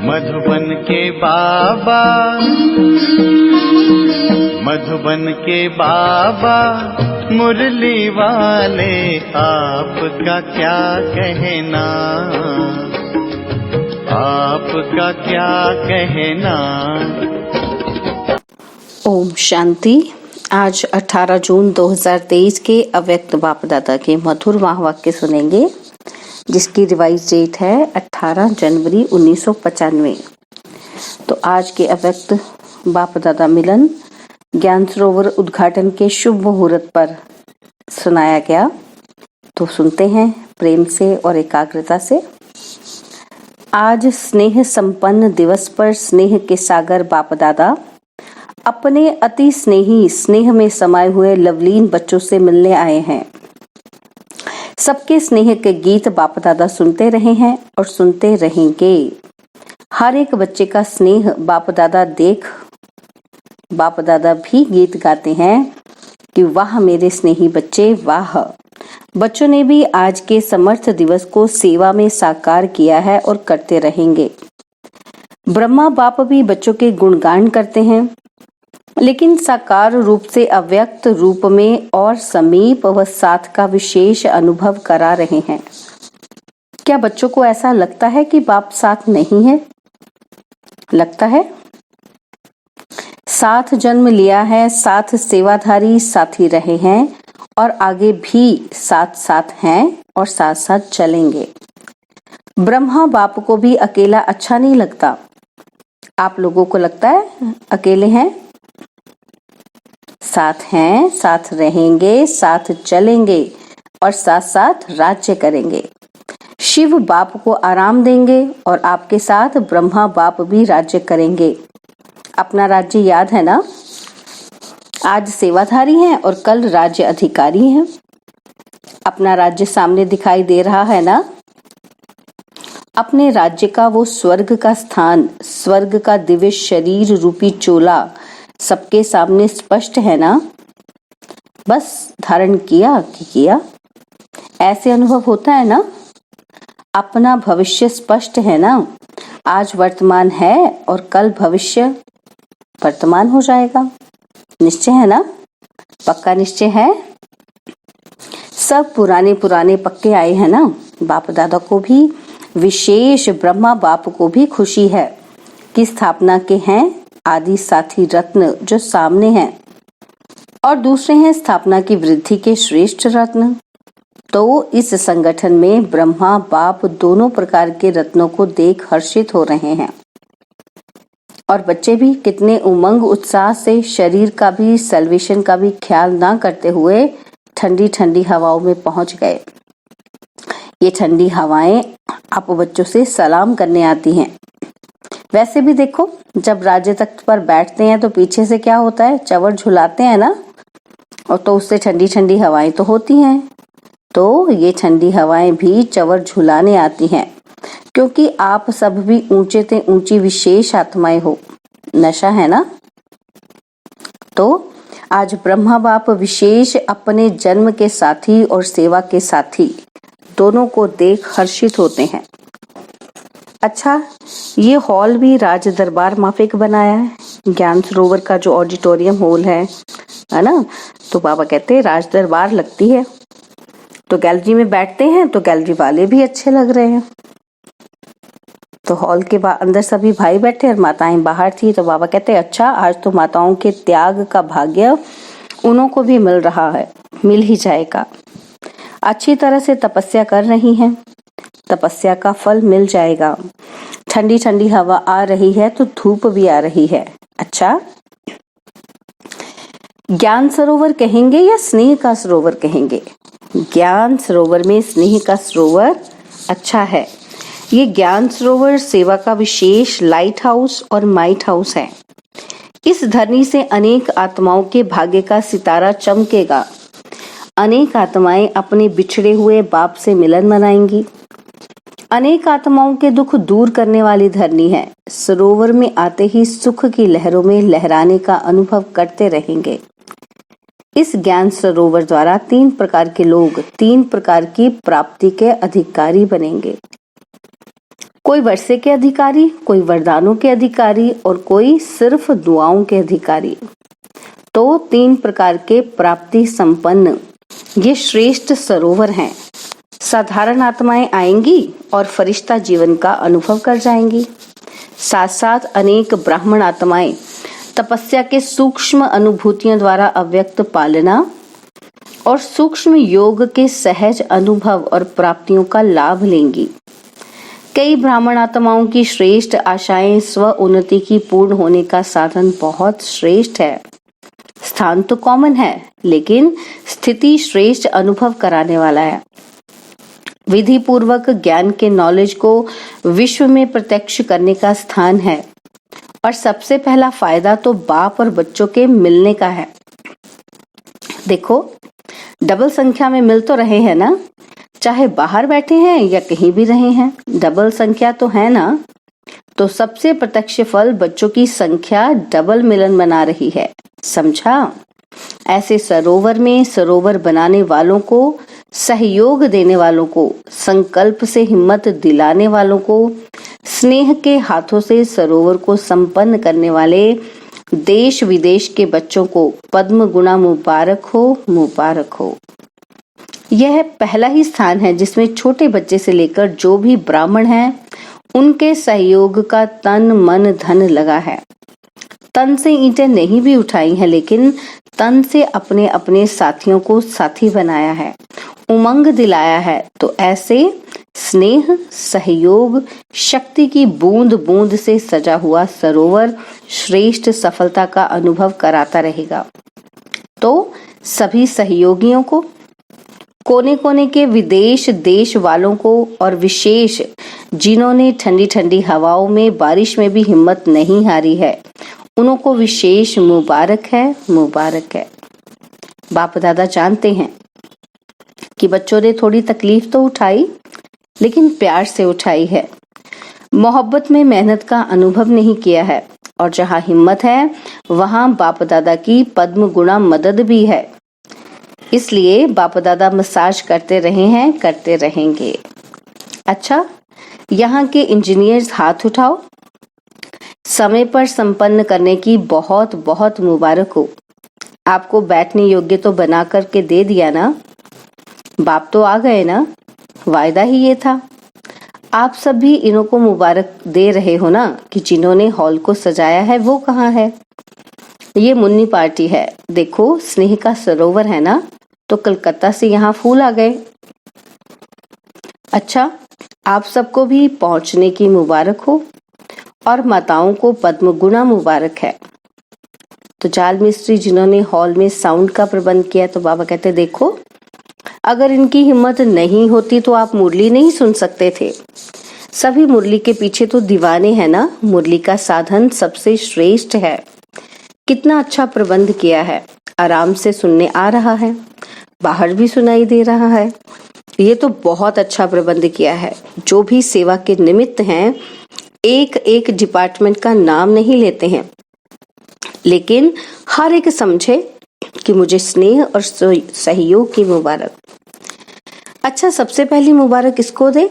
मधुबन के बाबा, मधुबन के बाबा मुरली वाले, आपका क्या कहना, आपका क्या कहना। ओम शांति। आज 18 जून 2023 के अव्यक्त बाप दादा के मधुर महावाक्य सुनेंगे, जिसकी रिवाइज डेट है 18 जनवरी 1995। तो आज के अव्यक्त बाप दादा मिलन ज्ञान सरोवर उद्घाटन के शुभ मुहूर्त पर सुनाया गया। तो सुनते हैं प्रेम से और एकाग्रता से। आज स्नेह संपन्न दिवस पर स्नेह के सागर बाप दादा अपने अति स्नेही स्नेह में समाये हुए लवलीन बच्चों से मिलने आए हैं। सबके स्नेह के गीत बाप दादा सुनते रहे हैं और सुनते रहेंगे। हर एक बच्चे का स्नेह बाप दादा देख बाप दादा भी गीत गाते हैं कि वाह मेरे स्नेही बच्चे वाह। बच्चों ने भी आज के समर्थ दिवस को सेवा में साकार किया है और करते रहेंगे। ब्रह्मा बाप भी बच्चों के गुणगान करते हैं, लेकिन साकार रूप से अव्यक्त रूप में और समीप व साथ का विशेष अनुभव करा रहे हैं। क्या बच्चों को ऐसा लगता है कि बाप साथ नहीं है? लगता है। साथ जन्म लिया है, साथ सेवाधारी साथी रहे हैं और आगे भी साथ साथ हैं और साथ साथ चलेंगे। ब्रह्मा बाप को भी अकेला अच्छा नहीं लगता। आप लोगों को लगता है अकेले हैं? साथ हैं, साथ रहेंगे, साथ चलेंगे और साथ साथ राज्य करेंगे। शिव बाप को आराम देंगे और आपके साथ ब्रह्मा बाप भी राज्य करेंगे। अपना राज्य याद है ना? आज सेवाधारी हैं और कल राज्य अधिकारी हैं। अपना राज्य सामने दिखाई दे रहा है ना? अपने राज्य का वो स्वर्ग का स्थान, स्वर्ग का दिव्य शरीर रूपी चोला सबके सामने स्पष्ट है ना? बस धारण किया कि किया, ऐसे अनुभव होता है ना? अपना भविष्य स्पष्ट है ना? आज वर्तमान है और कल भविष्य वर्तमान हो जाएगा। निश्चय है ना? पक्का निश्चय है। सब पुराने पुराने पक्के आए हैं ना? बाप दादा को भी विशेष ब्रह्मा बाप को भी खुशी है कि स्थापना के हैं आदि साथी रत्न जो सामने हैं और दूसरे हैं स्थापना की वृद्धि के श्रेष्ठ रत्न। तो इस संगठन में ब्रह्मा बाप दोनों प्रकार के रत्नों को देख हर्षित हो रहे हैं और बच्चे भी कितने उमंग उत्साह से शरीर का भी सल्वेशन का भी ख्याल ना करते हुए ठंडी ठंडी हवाओं में पहुंच गए। ये ठंडी हवाएं आप बच्चों से सलाम करने आती हैं। वैसे भी देखो, जब राज्य तख्त पर बैठते हैं तो पीछे से क्या होता है? चवर झुलाते हैं ना, और तो उससे ठंडी ठंडी हवाएं तो होती हैं। तो ये ठंडी हवाएं भी चवर झुलाने आती हैं, क्योंकि आप सब भी ऊंचे से ऊंची विशेष आत्माएं हो। नशा है ना? तो आज ब्रह्मा बाप विशेष अपने जन्म के साथी और सेवा के साथी दोनों को देख हर्षित होते हैं। अच्छा, ये हॉल भी राज दरबार माफिक बनाया है। ज्ञान सरोवर का जो ऑडिटोरियम हॉल है ना, तो बाबा कहते हैं राज दरबार लगती है। तो गैलरी में बैठते हैं तो गैलरी वाले भी अच्छे लग रहे हैं। तो हॉल के अंदर सभी भाई बैठे और माताएं बाहर थी। तो बाबा कहते हैं अच्छा, आज तो माताओं के त्याग का भाग्य उन्हों को भी मिल रहा है, मिल ही जाएगा। अच्छी तरह से तपस्या कर रही हैं, तपस्या का फल मिल जाएगा। ठंडी ठंडी हवा आ रही है तो धूप भी आ रही है। अच्छा, ज्ञान सरोवर कहेंगे या स्नेह का सरोवर कहेंगे? ज्ञान सरोवर में स्नेह का सरोवर अच्छा है। ये ज्ञान सरोवर सेवा का विशेष लाइट हाउस और माइट हाउस है। इस धरनी से अनेक आत्माओं के भाग्य का सितारा चमकेगा। अनेक आत्माएं अपने बिछड़े हुए बाप से मिलन मनाएंगी। अनेक आत्माओं के दुख दूर करने वाली धरनी है। सरोवर में आते ही सुख की लहरों में लहराने का अनुभव करते रहेंगे। इस ज्ञान सरोवर द्वारा 3 प्रकार के लोग 3 प्रकार की प्राप्ति के अधिकारी बनेंगे। कोई वर्षे के अधिकारी, कोई वरदानों के अधिकारी और कोई सिर्फ दुआओं के अधिकारी। तो 3 प्रकार के प्राप्ति संपन्न ये श्रेष्ठ सरोवर हैं। साधारण आत्माएं आएंगी और फरिश्ता जीवन का अनुभव कर जाएंगी। साथ साथ अनेक ब्राह्मण आत्माएं तपस्या के सूक्ष्म अनुभूतियों द्वारा अव्यक्त पालना और सूक्ष्म योग के सहज अनुभव और प्राप्तियों का लाभ लेंगी। कई ब्राह्मण आत्माओं की श्रेष्ठ आशाएं स्व उन्नति की पूर्ण होने का साधन बहुत श्रेष्ठ है। स्थान तो कॉमन है, लेकिन स्थिति श्रेष्ठ अनुभव कराने वाला है। विधि पूर्वक ज्ञान के नॉलेज को विश्व में प्रत्यक्ष करने का स्थान है। और सबसे पहला फायदा तो बाप और बच्चों के मिलने का है। देखो, डबल संख्या में मिल तो रहे हैं ना, चाहे बाहर बैठे हैं या कहीं भी रहे हैं, डबल संख्या तो है ना। तो सबसे प्रत्यक्ष फल बच्चों की संख्या डबल मिलन बना रही है, समझा। ऐसे सरोवर में सरोवर बनाने वालों को, सहयोग देने वालों को, संकल्प से हिम्मत दिलाने वालों को, स्नेह के हाथों से सरोवर को संपन्न करने वाले देश विदेश के बच्चों को पद्म गुणा मुबारक हो, मुबारक हो। यह पहला ही स्थान है जिसमें छोटे बच्चे से लेकर जो भी ब्राह्मण हैं उनके सहयोग का तन मन धन लगा है। तन से ईंटें नहीं भी उठाई हैं, लेकिन तन से अपने अपने साथियों को साथी बनाया है, उमंग दिलाया है। तो ऐसे स्नेह, सहयोग, शक्ति की बूंद बूंद से सजा हुआ सरोवर श्रेष्ठ सफलता का अनुभव कराता रहेगा। तो सभी सहयोगियों को, कोने कोने के विदेश देश वालों को और विशेष जिन्होंने ठंडी ठंडी हवाओं में, बारिश में भी हिम्मत नहीं हारी है, उनको विशेष मुबारक है, मुबारक है। बाप दादा जानते हैं कि बच्चों ने थोड़ी तकलीफ तो उठाई, लेकिन प्यार से उठाई है। मोहब्बत में मेहनत का अनुभव नहीं किया है। और जहाँ हिम्मत है वहाँ बाप दादा की पद्म गुणा मदद भी है। इसलिए बाप दादा मसाज करते रहे हैं, करते रहेंगे। अच्छा, यहाँ के इंजीनियर्स हाथ उठाओ। समय पर संपन्न करने की बहुत बहुत मुबारक हो। आपको बैठने योग्य तो बना करके दे दिया ना, बाप तो आ गए ना, वायदा ही ये था। आप सब भी इन्हों को मुबारक दे रहे हो ना कि जिन्होंने हॉल को सजाया है वो कहाँ है। ये मुन्नी पार्टी है। देखो, स्नेह का सरोवर है ना, तो कलकत्ता से यहाँ फूल आ गए। अच्छा, आप सबको भी पहुंचने की मुबारक हो और माताओं को पद्म गुणा मुबारक है। तो जाल मिस्त्री जिन्होंने हॉल में साउंड का प्रबंध किया, तो बाबा कहते देखो, अगर इनकी हिम्मत नहीं होती तो आप मुरली नहीं सुन सकते थे। सभी मुरली के पीछे तो दीवाने हैं ना। मुरली का साधन सबसे श्रेष्ठ है। कितना अच्छा प्रबंध किया है, आराम से सुनने आ रहा है, बाहर भी सुनाई दे रहा है। ये तो बहुत अच्छा प्रबंध किया है। जो भी सेवा के निमित्त हैं, एक एक डिपार्टमेंट का नाम नहीं लेते हैं, लेकिन हर एक समझे कि मुझे स्नेह और सहयोग की मुबारक। अच्छा, सबसे पहली मुबारक किसको दे,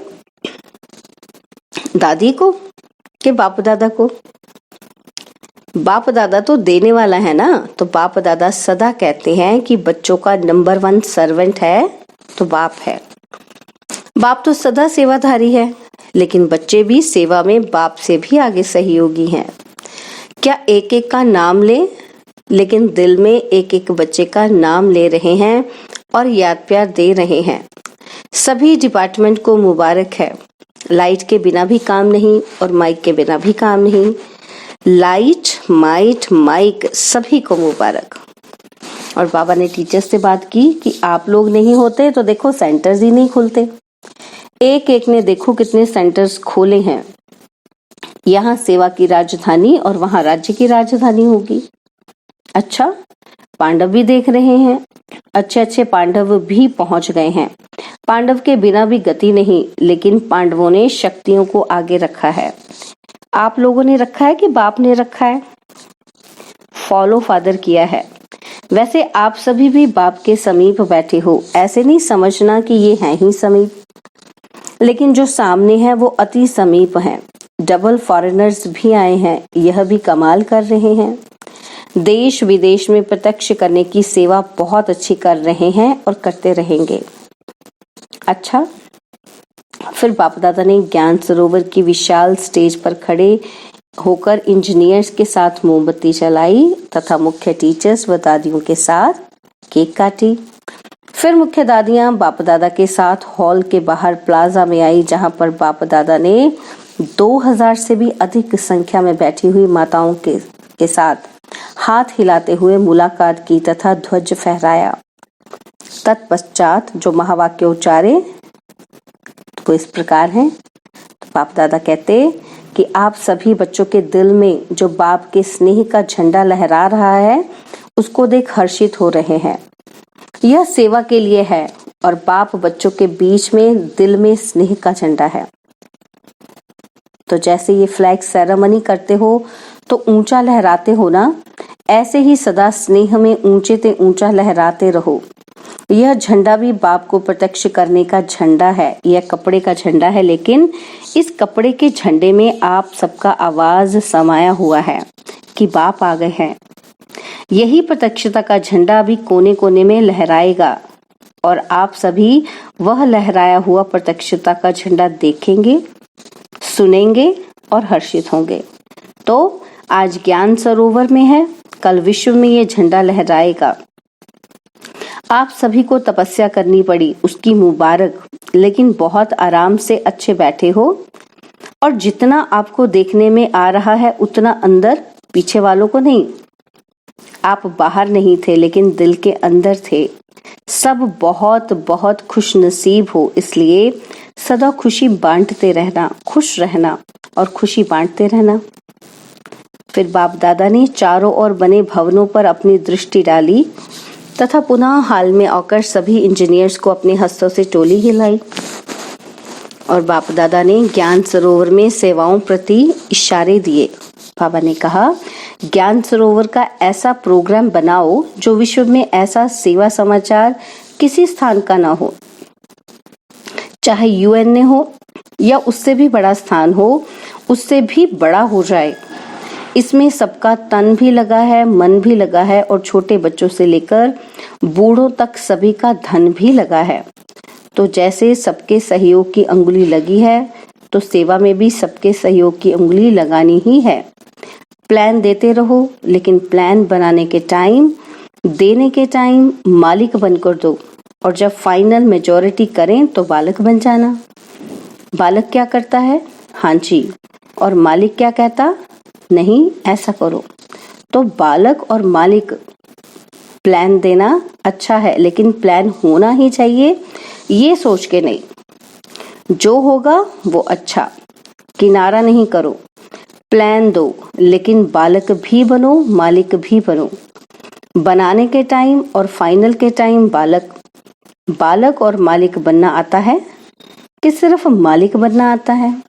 दादी को कि बाप दादा को? बाप दादा तो देने वाला है ना। तो बाप दादा सदा कहते हैं कि बच्चों का नंबर 1 सर्वेंट है तो बाप है। बाप तो सदा सेवाधारी है, लेकिन बच्चे भी सेवा में बाप से भी आगे सहयोगी हैं। क्या एक एक का नाम ले, लेकिन दिल में एक एक बच्चे का नाम ले रहे हैं और याद प्यार दे रहे हैं। सभी डिपार्टमेंट को मुबारक है। लाइट के बिना भी काम नहीं और माइक के बिना भी काम नहीं। लाइट, माइक सभी को मुबारक। और बाबा ने टीचर्स से बात की कि आप लोग नहीं होते तो देखो सेंटर्स ही नहीं खुलते। एक एक ने देखो कितने सेंटर्स खोले हैं। यहाँ सेवा की राजधानी और वहाँ राज्य की राजधानी होगी। अच्छा, पांडव भी देख रहे हैं। अच्छे अच्छे पांडव भी पहुंच गए हैं। पांडव के बिना भी गति नहीं, लेकिन पांडवों ने शक्तियों को आगे रखा है। आप लोगों ने रखा है कि बाप ने रखा है? फॉलो फादर किया है। वैसे आप सभी भी बाप के समीप बैठे हो, ऐसे नहीं समझना कि ये हैं ही समीप। लेकिन जो सामने है वो अति समीप है। डबल फॉरेनर्स भी आए हैं, यह भी कमाल कर रहे हैं। देश विदेश में प्रत्यक्ष करने की सेवा बहुत अच्छी कर रहे हैं और करते रहेंगे। अच्छा, फिर बाप दादा ने ज्ञान सरोवर की विशाल स्टेज पर खड़े होकर इंजीनियर्स के साथ मोमबत्ती जलाई तथा मुख्य टीचर्स व दादियों के साथ केक काटी। फिर मुख्य दादियां बाप दादा के साथ हॉल के बाहर प्लाजा में आई, जहां पर बाप दादा ने 2000 से भी अधिक संख्या में बैठी हुई माताओं के साथ हाथ हिलाते हुए मुलाकात की तथा ध्वज फहराया। तत्पश्चात जो महावाक्य उच्चारे वो इस प्रकार हैं। तो बाप दादा कहते कि आप सभी बच्चों के दिल में जो बाप के स्नेह का झंडा लहरा रहा है उसको देख हर्षित हो रहे हैं। यह सेवा के लिए है और बाप बच्चों के बीच में दिल में स्नेह का झंडा है। तो जैसे ये फ्लैग सेरेमनी करते हो तो ऊंचा लहराते हो ना, ऐसे ही सदा स्नेह में ऊंचे ते ऊंचा लहराते रहो। यह झंडा भी बाप को प्रत्यक्ष करने का झंडा है। यह कपड़े का झंडा है, लेकिन इस कपड़े के झंडे में आप सबका आवाज समाया हुआ है कि बाप आ गए हैं। यही प्रत्यक्षता का झंडा भी कोने कोने में लहराएगा और आप सभी वह लहराया हुआ प्रत्यक्षता का झंडा देखेंगे, सुनेंगे और हर्षित होंगे। तो आज ज्ञान सरोवर में है, कल विश्व में ये झंडा लहराएगा। आप सभी को तपस्या करनी पड़ी, उसकी मुबारक, लेकिन बहुत आराम से अच्छे बैठे हो और जितना आपको देखने में आ रहा है उतना अंदर, पीछे वालों को नहीं। आप बाहर नहीं थे लेकिन दिल के अंदर थे। सब बहुत बहुत खुश नसीब हो, इसलिए सदा खुशी बांटते रहना, खुश रहना और खुशी बांटते रहना। फिर बाप दादा ने चारों ओर बने भवनों पर अपनी दृष्टि डाली तथा पुनः हाल में आकर सभी इंजीनियर्स को अपने हस्तों से टोली हिलाई और बाप दादा ने ज्ञान सरोवर में सेवाओं प्रति इशारे दिए। बाबा ने कहा, ज्ञान सरोवर का ऐसा प्रोग्राम बनाओ जो विश्व में ऐसा सेवा समाचार किसी स्थान का ना हो, चाहे यूएन में हो या उससे भी बड़ा स्थान हो, उससे भी बड़ा हो जाए। इसमें सबका तन भी लगा है, मन भी लगा है और छोटे बच्चों से लेकर बूढ़ों तक सभी का धन भी लगा है। तो जैसे सबके सहयोग की अंगुली लगी है तो सेवा में भी सबके सहयोग की अंगुली लगानी ही है। प्लान देते रहो, लेकिन प्लान बनाने के टाइम, देने के टाइम मालिक बनकर दो और जब फाइनल मेजॉरिटी करें तो बालक बन जाना। बालक क्या करता है? हाँ जी, और मालिक क्या कहता? नहीं, ऐसा करो। तो बालक और मालिक, प्लान देना अच्छा है लेकिन प्लान होना ही चाहिए, ये सोच के नहीं। जो होगा वो अच्छा, किनारा नहीं करो। प्लान दो लेकिन बालक भी बनो, मालिक भी बनो। बनाने के टाइम और फाइनल के टाइम बालक और मालिक बनना आता है कि सिर्फ मालिक बनना आता है?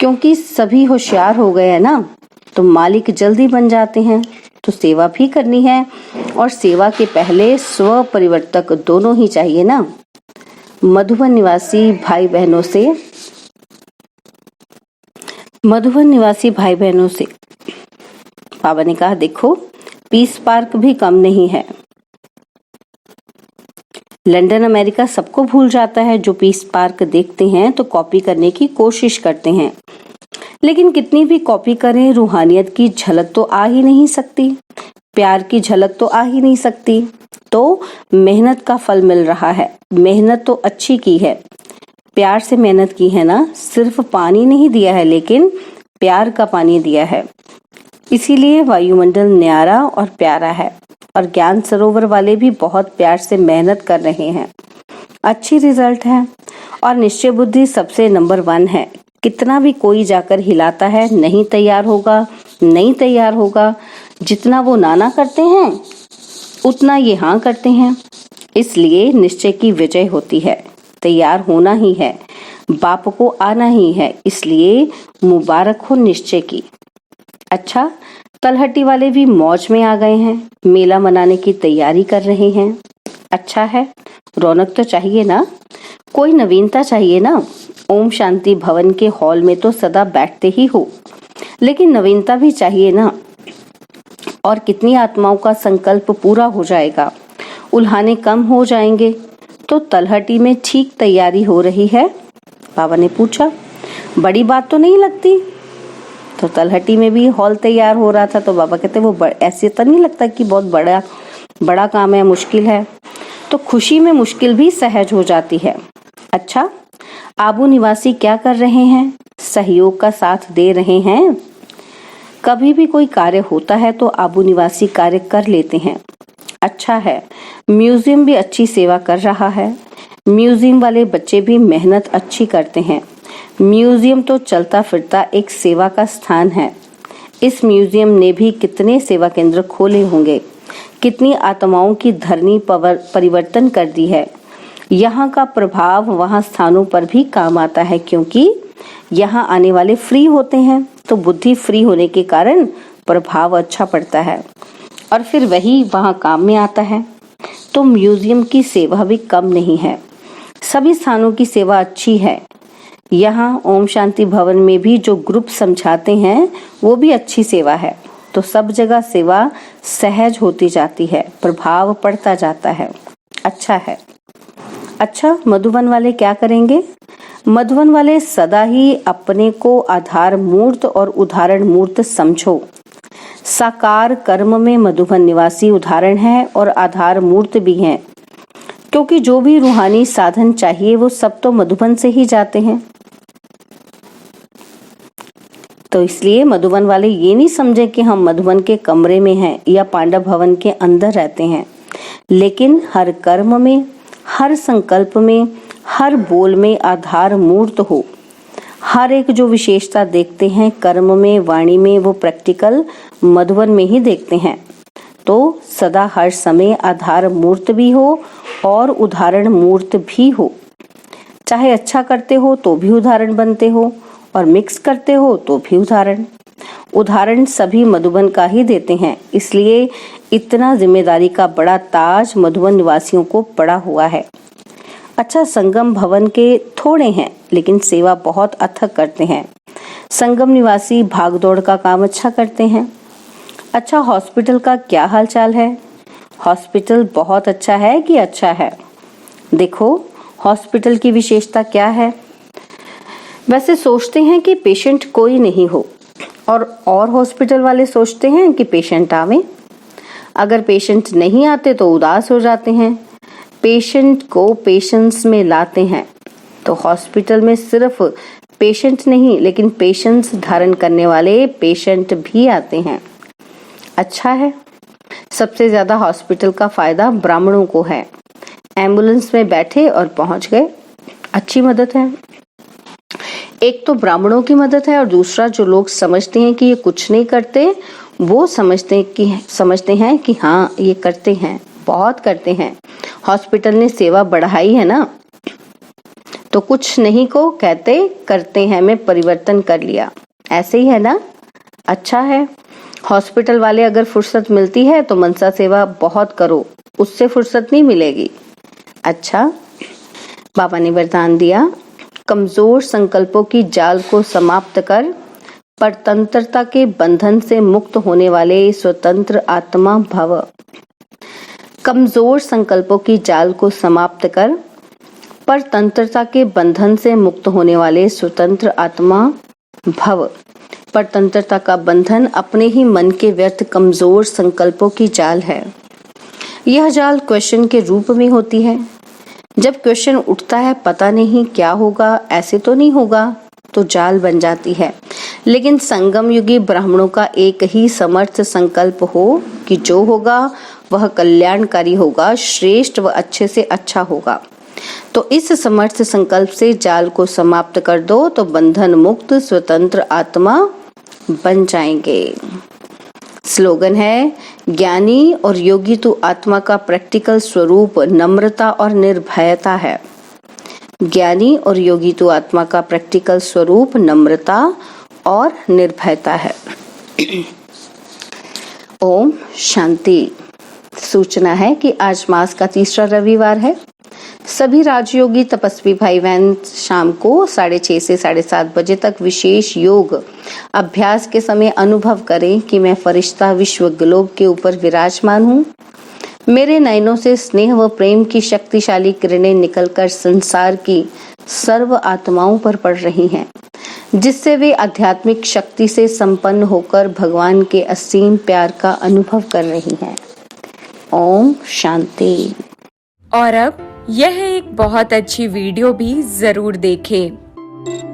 क्योंकि सभी होशियार हो गए हैं ना, तो मालिक जल्दी बन जाते हैं। तो सेवा भी करनी है और सेवा के पहले स्व परिवर्तक दोनों ही चाहिए ना। मधुबन निवासी भाई बहनों से बाबा ने कहा, देखो पीस पार्क भी कम नहीं है। लंदन अमेरिका सबको भूल जाता है। जो पीस पार्क देखते हैं तो कॉपी करने की कोशिश करते हैं, लेकिन कितनी भी कॉपी करें रूहानियत की झलक तो आ ही नहीं सकती, प्यार की झलक तो आ ही नहीं सकती। तो मेहनत का फल मिल रहा है। मेहनत तो अच्छी की है, प्यार से मेहनत की है ना, सिर्फ पानी नहीं दिया है लेकिन प्यार का पानी दिया है। इसीलिए वायुमंडल न्यारा और प्यारा है और ज्ञान सरोवर वाले भी बहुत प्यार से मेहनत कर रहे हैं। अच्छी रिजल्ट है और निश्चय बुद्धि सबसे नंबर 1 है। कितना भी कोई जाकर हिलाता है, नहीं तैयार होगा। जितना वो नाना करते हैं उतना ये हाँ करते हैं। इसलिए निश्चय की विजय होती है। तैयार होना ही है, बाप को आना ही है, इसलिए मुबारक हो निश्चय की। अच्छा, तलहटी वाले भी मौज में आ गए हैं, मेला मनाने की तैयारी कर रहे हैं। अच्छा है, रौनक तो चाहिए ना। कोई नवीनता चाहिए ना। ओम शांति भवन के हॉल में तो सदा बैठते ही हो, लेकिन नवीनता भी चाहिए ना। और कितनी आत्माओं का संकल्प पूरा हो जाएगा, उल्हाने कम हो जाएंगे। तो तलहटी में ठीक तैयारी हो रही है? बाबा ने पूछा। बड़ी बात तो नहीं लगती। तो तलहटी में भी हॉल तैयार हो रहा था। तो बाबा कहते वो ऐसे तो नहीं लगता कि बहुत बड़ा काम है, मुश्किल है। तो खुशी में मुश्किल भी सहज हो जाती है। अच्छा, आबू निवासी क्या कर रहे हैं? सहयोग का साथ दे रहे हैं। कभी भी कोई कार्य होता है तो आबू निवासी कार्य कर लेते हैं। अच्छा है, म्यूजियम भी अच्छी सेवा कर रहा है। म्यूजियम वाले बच्चे भी मेहनत अच्छी करते हैं। म्यूजियम तो चलता फिरता एक सेवा का स्थान है। इस म्यूजियम ने भी कितने सेवा केंद्र खोले होंगे, कितनी आत्माओं की धरनी परिवर्तन कर दी है। यहाँ का प्रभाव वहाँ स्थानों पर भी काम आता है, क्योंकि यहाँ आने वाले फ्री होते हैं। तो बुद्धि फ्री होने के कारण प्रभाव अच्छा पड़ता है और फिर वही वहाँ काम में आता है। तो म्यूजियम की सेवा भी कम नहीं है। सभी स्थानों की सेवा अच्छी है। यहाँ ओम शांति भवन में भी जो ग्रुप समझाते हैं वो भी अच्छी सेवा है। तो सब जगह सेवा सहज होती जाती है, प्रभाव पड़ता जाता है। अच्छा है। अच्छा, मधुबन वाले क्या करेंगे? मधुबन वाले सदा ही अपने को आधार मूर्त और उदाहरण मूर्त समझो। साकार कर्म में मधुबन निवासी उदाहरण है और आधार मूर्त भी हैं, क्योंकि जो भी रूहानी साधन चाहिए वो सब तो मधुबन से ही जाते हैं। तो इसलिए मधुबन वाले ये नहीं समझे कि हम मधुबन के कमरे में हैं या पांडव भवन के अंदर रहते हैं, लेकिन हर कर्म में, हर संकल्प में, हर बोल में आधार मूर्त हो। हर एक जो विशेषता देखते हैं कर्म में, वाणी में, वो प्रैक्टिकल मधुबन में ही देखते हैं। तो सदा हर समय आधार मूर्त भी हो और उदाहरण मूर्त भी हो। चाहे अच्छा करते हो तो भी उदाहरण बनते हो और मिक्स करते हो तो भी उदाहरण सभी मधुबन का ही देते हैं। इसलिए इतना जिम्मेदारी का बड़ा ताज मधुबन निवासियों को पड़ा हुआ है। अच्छा, संगम भवन के थोड़े हैं लेकिन सेवा बहुत अथक करते हैं। संगम निवासी भागदौड़ का काम अच्छा करते हैं। अच्छा, हॉस्पिटल का क्या हालचाल है? हॉस्पिटल बहुत अच्छा है कि अच्छा है? देखो, हॉस्पिटल की विशेषता क्या है? वैसे सोचते हैं कि पेशेंट कोई नहीं हो और हॉस्पिटल वाले सोचते हैं कि पेशेंट आवे। अगर पेशेंट नहीं आते तो उदास हो जाते हैं। पेशेंट को पेशेंस में लाते हैं। तो हॉस्पिटल में सिर्फ पेशेंट नहीं लेकिन पेशेंस धारण करने वाले पेशेंट भी आते हैं। अच्छा है। सबसे ज्यादा हॉस्पिटल का फायदा ब्राह्मणों को है। एम्बुलेंस में बैठे और पहुंच गए, अच्छी मदद है। एक तो ब्राह्मणों की मदद है और दूसरा जो लोग समझते हैं कि ये कुछ नहीं करते, वो समझते हैं कि हाँ ये करते हैं, बहुत करते हैं। हॉस्पिटल ने सेवा बढ़ाई है ना, तो कुछ नहीं को कहते करते हैं में परिवर्तन कर लिया, ऐसे ही है ना। अच्छा है। हॉस्पिटल वाले अगर फुर्सत मिलती है तो मनसा सेवा बहुत करो, उससे फुर्सत नहीं मिलेगी। अच्छा, बाबा ने वरदान दिया, कमजोर संकल्पों की जाल को समाप्त कर परतंत्रता के बंधन से मुक्त होने वाले स्वतंत्र आत्मा भव। कमजोर संकल्पों की जाल को समाप्त कर परतंत्रता के बंधन से मुक्त होने वाले स्वतंत्र आत्मा भव। परतंत्रता का बंधन अपने ही मन के व्यर्थ कमजोर संकल्पों की जाल है। यह जाल क्वेश्चन के रूप में होती है। जब क्वेश्चन उठता है पता नहीं क्या होगा, ऐसे तो नहीं होगा, तो जाल बन जाती है। लेकिन संगम युगी ब्राह्मणों का एक ही समर्थ संकल्प हो कि जो होगा वह कल्याणकारी होगा, श्रेष्ठ व अच्छे से अच्छा होगा। तो इस समर्थ संकल्प से जाल को समाप्त कर दो तो बंधन मुक्त स्वतंत्र आत्मा बन जाएंगे। स्लोगन है, ज्ञानी और योगी तो आत्मा का प्रैक्टिकल स्वरूप नम्रता और निर्भयता है। ज्ञानी और योगी तो आत्मा का प्रैक्टिकल स्वरूप नम्रता और निर्भयता है। ओम शांति। सूचना है कि आज मास का तीसरा रविवार है। सभी राजयोगी तपस्वी भाई बहन शाम को 6:30 से 7:30 बजे तक विशेष योग अभ्यास के समय अनुभव करें कि मैं फरिश्ता विश्व ग्लोब के ऊपर विराजमान हूँ। मेरे नयनों से स्नेह व प्रेम की शक्तिशाली किरणें निकलकर संसार की सर्व आत्माओं पर पड़ रही हैं, जिससे वे आध्यात्मिक शक्ति से संपन्न होकर भगवान के असीम प्यार का अनुभव कर रही हैं। ओम शांति। और अब यह एक बहुत अच्छी वीडियो भी जरूर देखें।